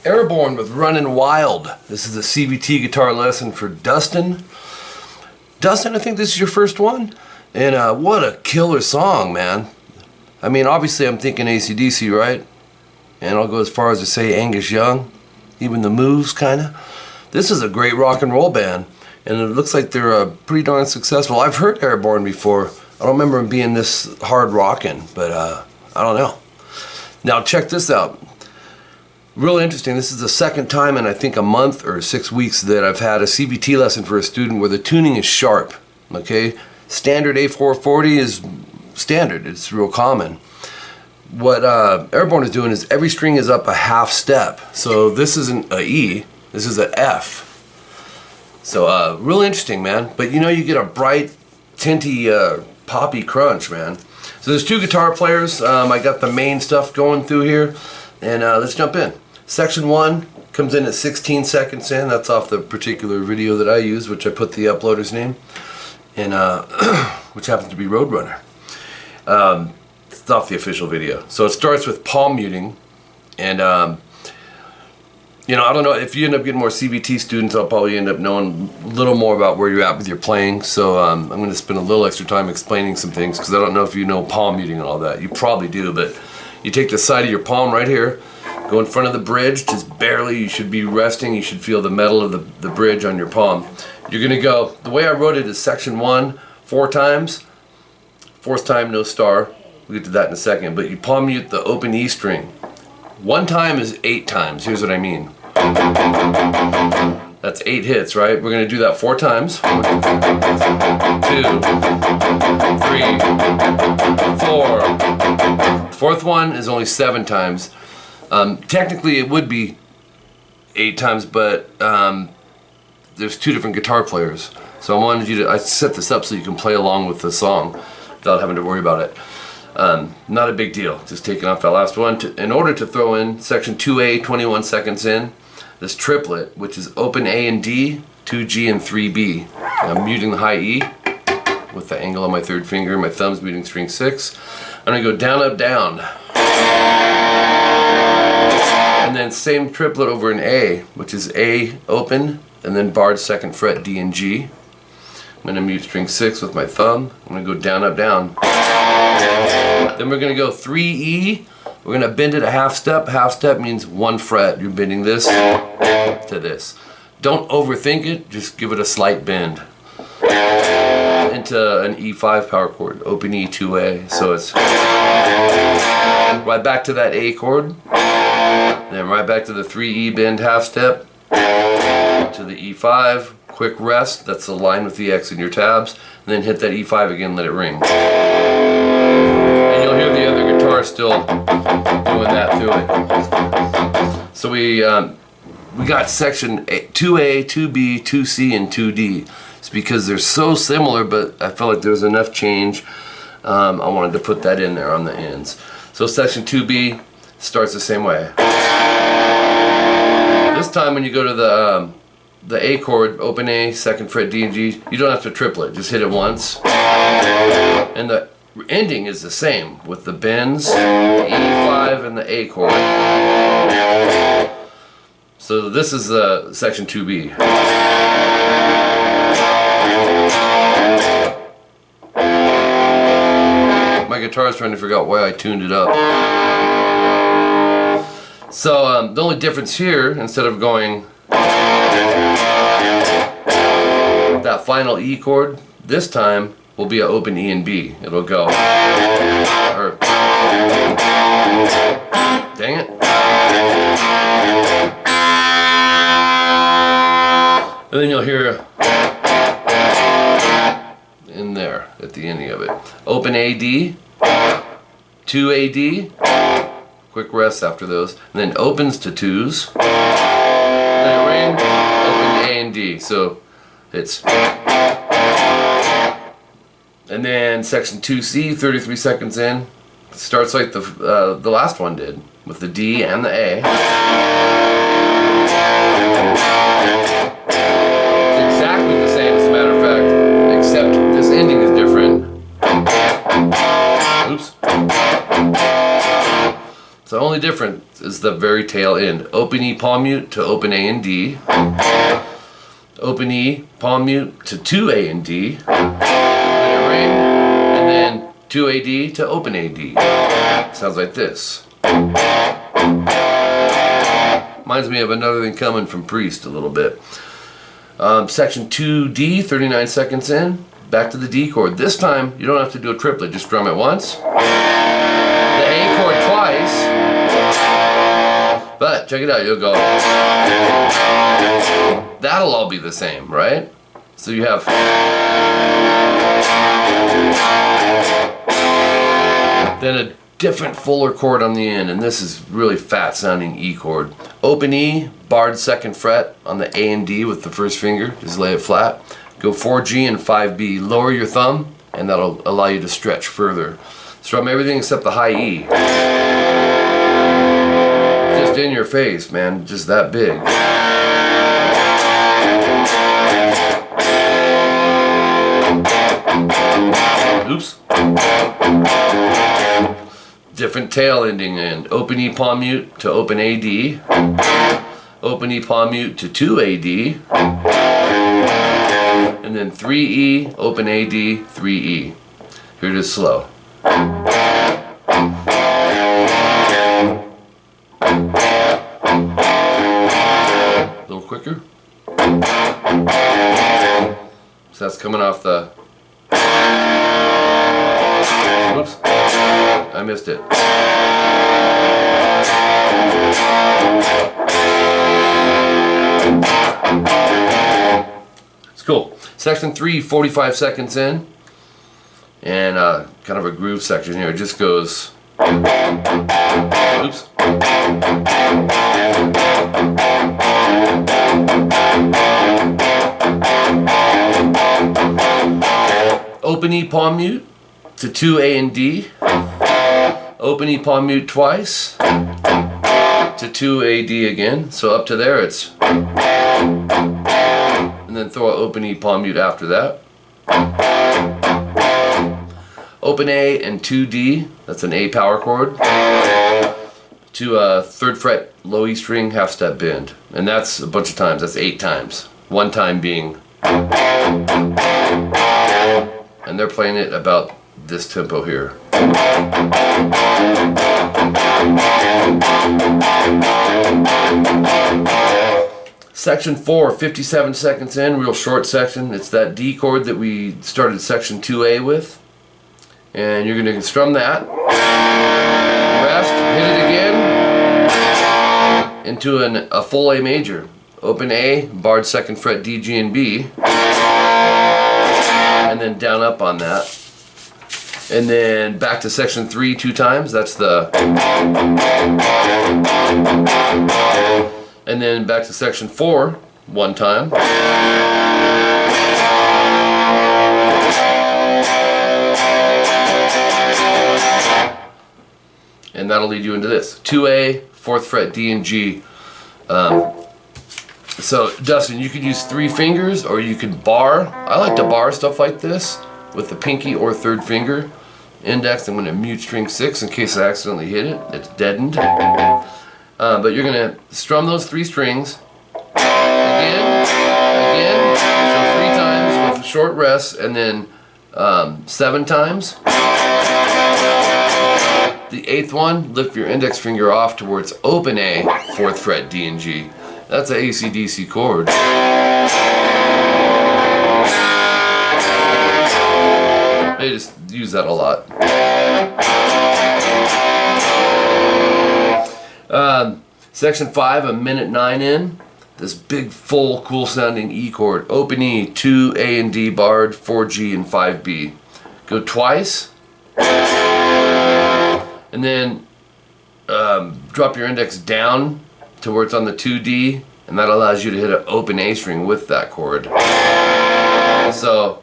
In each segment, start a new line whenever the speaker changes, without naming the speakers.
Airbourne with Runnin' Wild. This is a CVT guitar lesson for Dustin. Dustin, I think this is your first one. And what a killer song, man. I mean, obviously I'm thinking AC/DC, right? And I'll go as far as to say Angus Young. Even the moves, kinda. This is a great rock and roll band. And it looks like they're pretty darn successful. I've heard Airbourne before. I don't remember them being this hard rocking, but I don't know. Now check this out. Real interesting. This is the second time in I think a month or 6 weeks that I've had a CVT lesson for a student where the tuning is sharp. Okay, standard A440 is standard. It's real common. What Airbourne is doing is every string is up a half step. So this isn't a E. This is a F. So real interesting, man. But you know, you get a bright, tinty, poppy crunch, man. So there's two guitar players. I got the main stuff going through here. And let's jump in. Section 1 comes in at 16 seconds in. That's off the particular video that I use, which I put the uploader's name, and which happens to be Roadrunner. It's off the official video. So it starts with palm muting, and you know, I don't know, if you end up getting more CVT students, I'll probably end up knowing a little more about where you're at with your playing. So I'm going to spend a little extra time explaining some things, because I don't know if you know palm muting and all that. You probably do, but you take the side of your palm right here, go in front of the bridge, just barely. You should be resting. You should feel the metal of the bridge on your palm. You're going to go, the way I wrote it is section 1, 4 times. 4th time, no star. We'll get to that in a second. But you palm mute the open E string. 1 time is 8 times. Here's what I mean. That's 8 hits, right? We're going to do that 4 times. 1, 2, 3, 4. 4th one is only 7 times. Technically it would be 8 times, but there's 2 different guitar players. So I wanted you to, I set this up so you can play along with the song without having to worry about it. Not a big deal, just taking off that last one. In order to throw in section 2A, 21 seconds in, this triplet, which is open A and D, 2G and 3B. I'm muting the high E with the angle on my 3rd finger, my thumb's muting string 6. I'm gonna go down, up, down. And then same triplet over in A, which is A open, and then barred 2nd fret D and G. I'm gonna mute string 6 with my thumb. I'm gonna go down, up, down. Then we're gonna go 3E. We're gonna bend it a half step. Half step means 1 fret. You're bending this to this. Don't overthink it, just give it a slight bend. Into an E5 power chord, open E, 2A. So it's right back to that A chord, then right back to the 3E bend half step, to the E5, quick rest, that's the line with the X in your tabs, and then hit that E5 again, let it ring. And you'll hear the other guitar still doing that through it. So we got section 2A, 2B, 2C, and 2D. It's because they're so similar, but I felt like there was enough change. I wanted to put that in there on the ends. So section 2B starts the same way. This time when you go to the A chord, open A, 2nd fret D and G, you don't have to triplet, just hit it once. And the ending is the same with the bends, the E5 and the A chord. So this is the section 2B. My guitar is trying to figure out why I tuned it up. So the only difference here, instead of going that final E chord, this time will be an open E and B. It'll go, or, dang it. And then you'll hear in there at the ending of it. Open A, D, 2A, D, quick rest after those, and then opens to 2s, then it rings, open A and D, so it's, and then section 2C, 33 seconds in, Starts like the last one did, with the D and the A. It's exactly the same, as a matter of fact, except this ending is different. Oops. So the only difference is the very tail end. Open E palm mute to open A and D. Open E palm mute to 2A and D. Let it ring, and then 2AD to open AD. Sounds like this. Reminds me of Another Thing Coming from Priest a little bit. Section 2D, 39 seconds in. Back to the D chord. This time, you don't have to do a triplet, just strum it once. The A chord twice. But, check it out, you'll go. That'll all be the same, right? So you have... Then a different fuller chord on the end, and this is really fat sounding E chord. Open E, barred 2nd fret on the A and D with the first finger, just lay it flat. Go 4G and 5B, lower your thumb, and that'll allow you to stretch further. Strum everything except the high E. Just in your face, man, just that big. Oops. Different tail ending and open E palm mute to open AD. Open E palm mute to 2AD. And then 3E, open AD, 3E. Here it is slow. A little quicker. So that's coming off the... Oops, I missed it. It's cool. Section 3, 45 seconds in. And kind of a groove section here. It just goes... Oops. Open E palm mute to 2A and D. Open E palm mute twice to 2AD again. So up to there it's... And then throw an open E palm mute after that. Open A and 2D, that's an A power chord, to a 3rd fret low E string half step bend. And that's a bunch of times, that's 8 times. One time being... And they're playing it about this tempo here. Section 4, 57 seconds in, real short section. It's that D chord that we started section 2A with. And you're going to strum that. Rest, hit it again into a full A major. Open A, barred 2nd fret D, G, and B. And then down up on that. And then back to section 3 2 times. That's the... And then back to section 4 1 time. And that'll lead you into this. 2A, 4th fret D and G. So Dustin, you could use 3 fingers or you could bar. I like to bar stuff like this with the pinky or 3rd finger. Index, I'm going to mute string 6 in case I accidentally hit it. It's deadened. But you're going to strum those 3 strings. Again, so 3 times with a short rest, and then 7 times. The 8th one, lift your index finger off towards open A, 4th fret D and G. That's an AC/DC chord. They just use that a lot. Section 5, a minute 9 in. This big, full, cool sounding E chord. Open E, 2 A and D barred, 4 G and 5 B. Go twice. And then drop your index down to where it's on the 2D, and that allows you to hit an open A string with that chord. So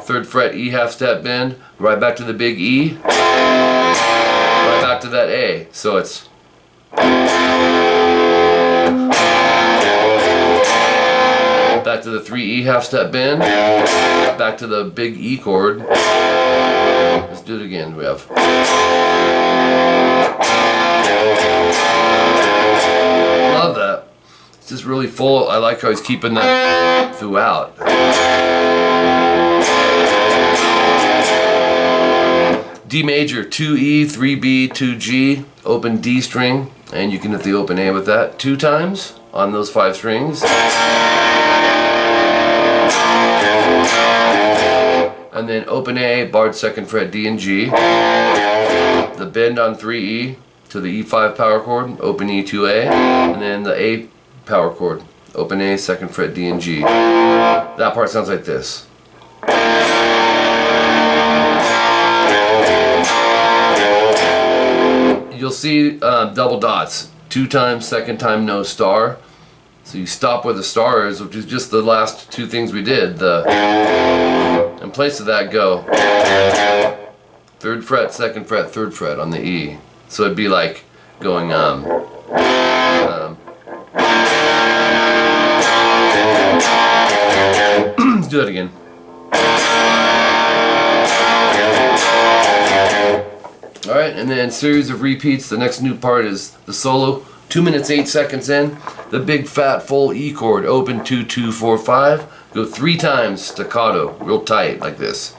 3rd fret E half step bend, right back to the big E, right back to that A. So it's back to the 3 E half step bend, back to the big E chord. Let's do it again. We have love that. It's just really full. I like how he's keeping that throughout. D major, 2E, 3B, 2G, open D string, and you can hit the open A with that 2 times on those 5 strings. And then open A, barred 2nd fret D and G. The bend on 3E to the E5 power chord, open E to A, and then the A power chord, open A, 2nd fret D and G. That part sounds like this. You'll see double dots, 2 times, 2nd time no star. So you stop where the star is, which is just the last 2 things we did. In place of that, go 3rd fret, 2nd fret, 3rd fret on the E. So it'd be like going let's do that again. Alright, and then series of repeats. The next new part is the solo. 2 minutes 8 seconds in, the big fat full E chord, open 2, 2, 4, 5. Go 3 times staccato, real tight like this.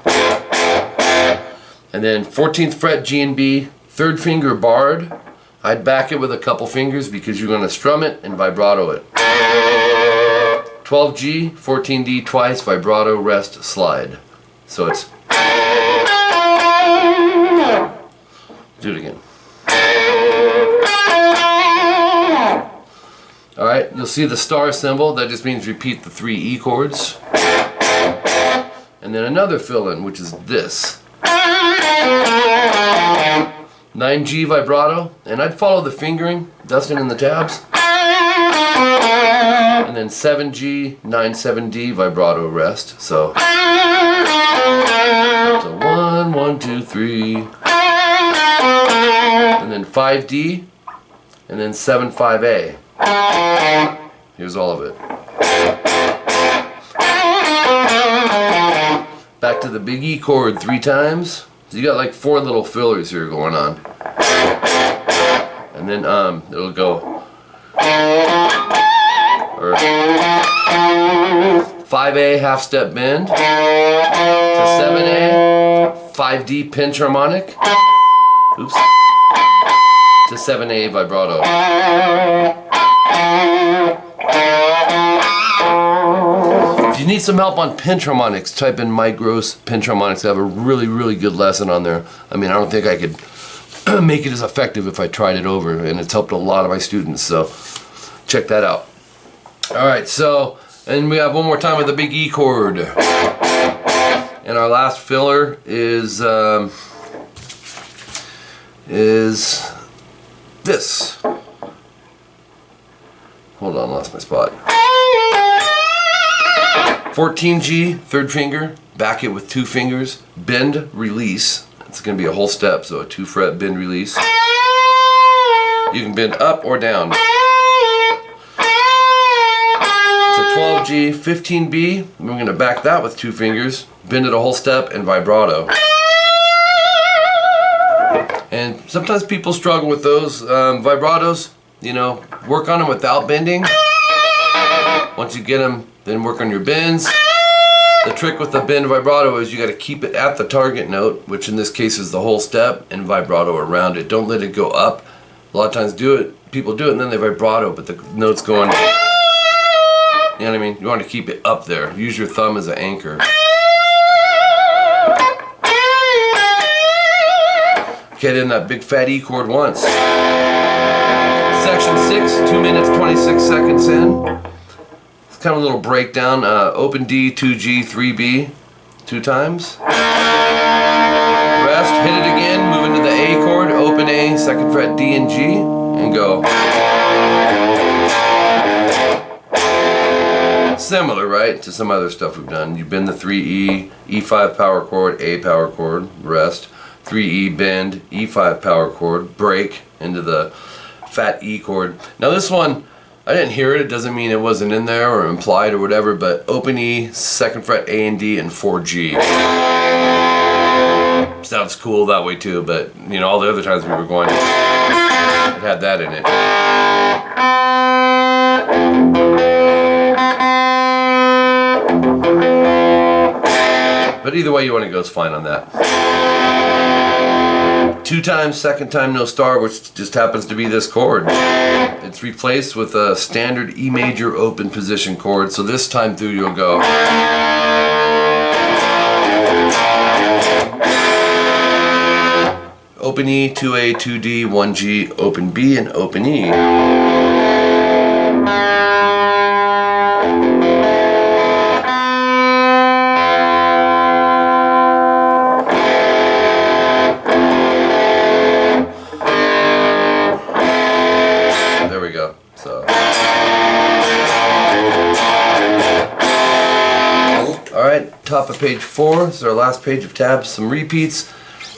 And then 14th fret G and B, 3rd finger barred. I'd back it with a couple fingers because you're going to strum it and vibrato it. 12G, 14D twice, vibrato, rest, slide. So it's. Do it again. Alright, you'll see the star symbol. That just means repeat the 3 E chords. And then another fill-in, which is this. 9G vibrato, and I'd follow the fingering, Dustin in the tabs. And then 7G, 9-7D vibrato rest. So 1, 1, 2, 3. And then 5D, and then 7, 5A. Here's all of it. Back to the big E chord 3 times. So you got like 4 little fillers here going on. And then it'll go 5A half step bend to 7A, 5D pinch harmonic. Oops. To 7A vibrato. If you need some help on pinch harmonics, type in Mike Gross pinch harmonics. I have a really, really good lesson on there. I mean, I don't think I could make it as effective if I tried it over, and it's helped a lot of my students, so check that out. Alright, so, and we have one more time with the big E chord. And our last filler is this. Hold on, lost my spot. 14G, 3rd finger, back it with 2 fingers, bend, release. It's going to be a whole step, so a 2 fret bend, release. You can bend up or down. It's a 12G, 15B, we're going to back that with 2 fingers, bend it a whole step, and vibrato. And sometimes people struggle with those vibratos, you know, work on them without bending. Once you get them, then work on your bends. The trick with the bend vibrato is you got to keep it at the target note, which in this case is the whole step, and vibrato around it. Don't let it go up. A lot of times people do it and then they vibrato, but the note's going, you know what I mean? You want to keep it up there. Use your thumb as an anchor. Okay, then that big fat E chord once. Section 6, 2 minutes 26 seconds in. It's kind of a little breakdown. Open D, 2G, 3B, 2 times. Rest, hit it again, move into the A chord, open A, 2nd fret D and G, and go. Similar, right, to some other stuff we've done. You bend the 3E, E5 power chord, A power chord, rest. 3E bend, E5 power chord, break into the fat E chord. Now this one, I didn't hear it. It doesn't mean it wasn't in there or implied or whatever, but open E, 2nd fret A and D, and 4G. Sounds cool that way too, but you know, all the other times we were going, it had that in it. But either way you want to go is fine on that. 2 times, 2nd time no star, which just happens to be this chord. It's replaced with a standard E major open position chord, so this time through you'll go open E, 2A, 2D, 1G, open B, and open E. There we go. So. Alright, top of page 4. This is our last page of tabs. Some repeats.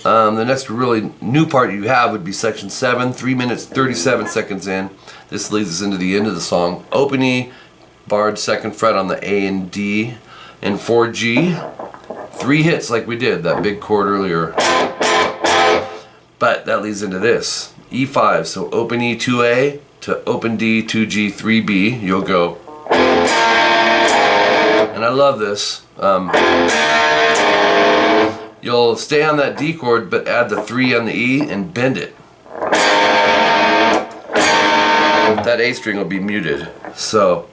The next really new part you have would be section 7, 3 minutes 37 seconds in. This leads us into the end of the song. Open E, barred 2nd fret on the A and D, and 4G. 3 hits like we did, that big chord earlier. But that leads into this. E5, so open E 2A to open D 2G 3B. You'll go. And I love this. You'll stay on that D chord, but add the 3 on the E and bend it. That A string will be muted. So,